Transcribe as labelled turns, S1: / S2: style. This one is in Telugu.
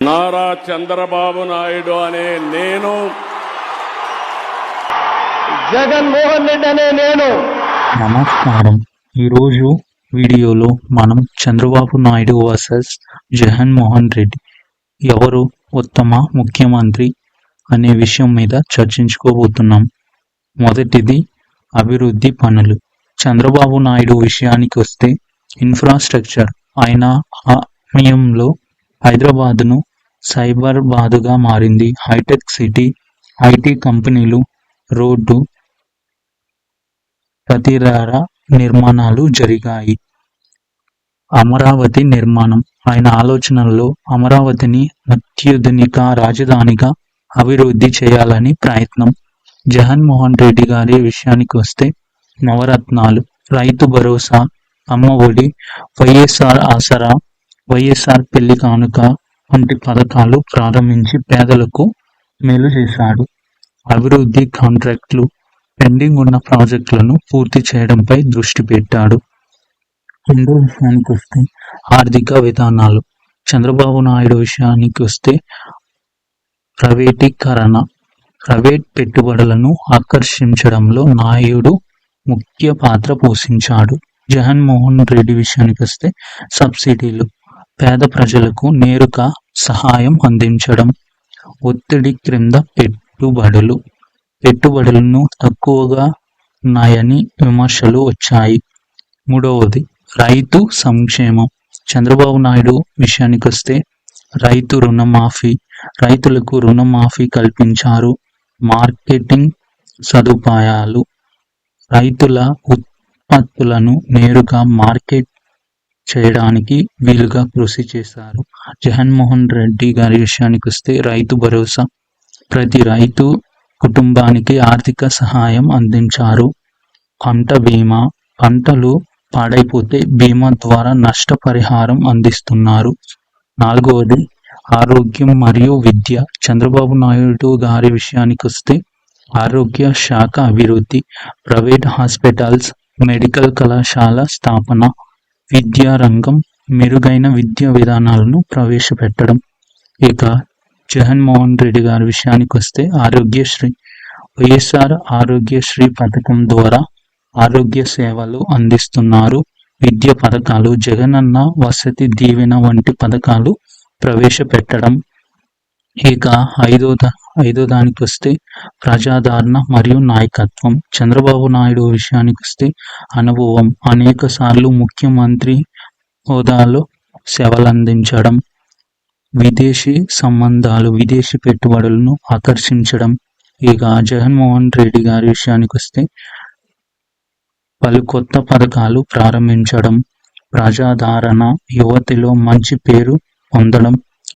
S1: నారా చంద్రబాబు నాయుడు అనే నేను,
S2: జగన్మోహన్ రెడ్డి అనే నేను.
S3: నమస్కారం. ఈరోజు వీడియోలో మనం చంద్రబాబు నాయుడు వర్సెస్ జగన్మోహన్ రెడ్డి ఎవరు ఉత్తమ ముఖ్యమంత్రి అనే విషయం మీద చర్చించుకోబోతున్నాం. మొదటిది అభివృద్ధి పనులు. చంద్రబాబు నాయుడు విషయానికి వస్తే ఇన్ఫ్రాస్ట్రక్చర్. ఆయన సమయంలో హైదరాబాద్ను సైబరాబాద్గా మారింది. హైటెక్ సిటీ, ఐటీ కంపెనీలు, రోడ్డు, ప్రతిరార నిర్మాణాలు జరిగాయి. అమరావతి నిర్మాణం. ఆయన ఆలోచనల్లో అమరావతిని అత్యాధునిక రాజధానిగా అభివృద్ధి చేయాలని ప్రయత్నం. జగన్మోహన్ రెడ్డి గారి విషయానికి వస్తే నవరత్నాలు, రైతు భరోసా, అమ్మ ఒడి, వైఎస్ఆర్ ఆసరా, వైఎస్ఆర్ పెళ్లి కానుక వంటి పథకాలు ప్రారంభించి పేదలకు మేలు చేశాడు. అభివృద్ధి కాంట్రాక్టులు, పెండింగ్ ఉన్న ప్రాజెక్టులను పూర్తి చేయడంపై దృష్టి పెట్టాడు. రెండో విషయానికి వస్తే ఆర్థిక విధానాలు. చంద్రబాబు నాయుడు విషయానికి వస్తే ప్రైవేటీకరణ, ప్రైవేట్ పెట్టుబడులను ఆకర్షించడంలో నాయుడు ముఖ్య పాత్ర పోషించాడు. జగన్మోహన్ రెడ్డి విషయానికి వస్తే సబ్సిడీలు, పేద ప్రజలకు నేరుగా సహాయం అందించడం. ఒత్తిడి క్రింద పెట్టుబడులను తక్కువగా ఉన్నాయని విమర్శలు వచ్చాయి. మూడవది రైతు సంక్షేమం. చంద్రబాబు నాయుడు విషయానికి వస్తే రైతు రుణమాఫీ, రైతులకు రుణమాఫీ కల్పించారు. మార్కెటింగ్ సదుపాయాలు, రైతుల ఉత్పత్తులను నేరుగా మార్కెట్ చేయడానికి వీలుగా కృషి చేశారు. జగన్మోహన్ రెడ్డి గారి విషయానికి వస్తే రైతు భరోసా, ప్రతి రైతు కుటుంబానికి ఆర్థిక సహాయం అందించారు. పంట బీమా, పంటలు పాడైపోతే బీమా ద్వారా నష్టపరిహారం అందిస్తున్నారు. నాలుగవది ఆరోగ్యం మరియు విద్య. చంద్రబాబు నాయుడు గారి విషయానికి వస్తే ఆరోగ్య శాఖ అభివృద్ధి, ప్రైవేట్ హాస్పిటల్స్, మెడికల్ కళాశాల స్థాపన, విద్యా రంగం, మెరుగైన విద్యా విధానాలను ప్రవేశపెట్టడం. ఇక జగన్మోహన్ రెడ్డి గారి విషయానికి వస్తే ఆరోగ్యశ్రీ, వైఎస్ఆర్ ఆరోగ్యశ్రీ పథకం ద్వారా ఆరోగ్య సేవలు అందిస్తున్నారు. విద్య పథకాలు, జగనన్న వసతి దీవెన వంటి పథకాలు ప్రవేశపెట్టడం. ఇక ఐదో దానికి వస్తే ప్రజాదరణ మరియు నాయకత్వం. చంద్రబాబు నాయుడు విషయానికి వస్తే అనుభవం, అనేక సార్లు ముఖ్యమంత్రి హోదాలో సేవలందించడం. విదేశీ సంబంధాలు, విదేశీ పెట్టుబడులను ఆకర్షించడం. ఇక జగన్మోహన్ రెడ్డి గారి విషయానికి వస్తే పలు కొత్త పథకాలు ప్రారంభించడం, ప్రజాదరణ, యువతిలో మంచి పేరు పొందడం,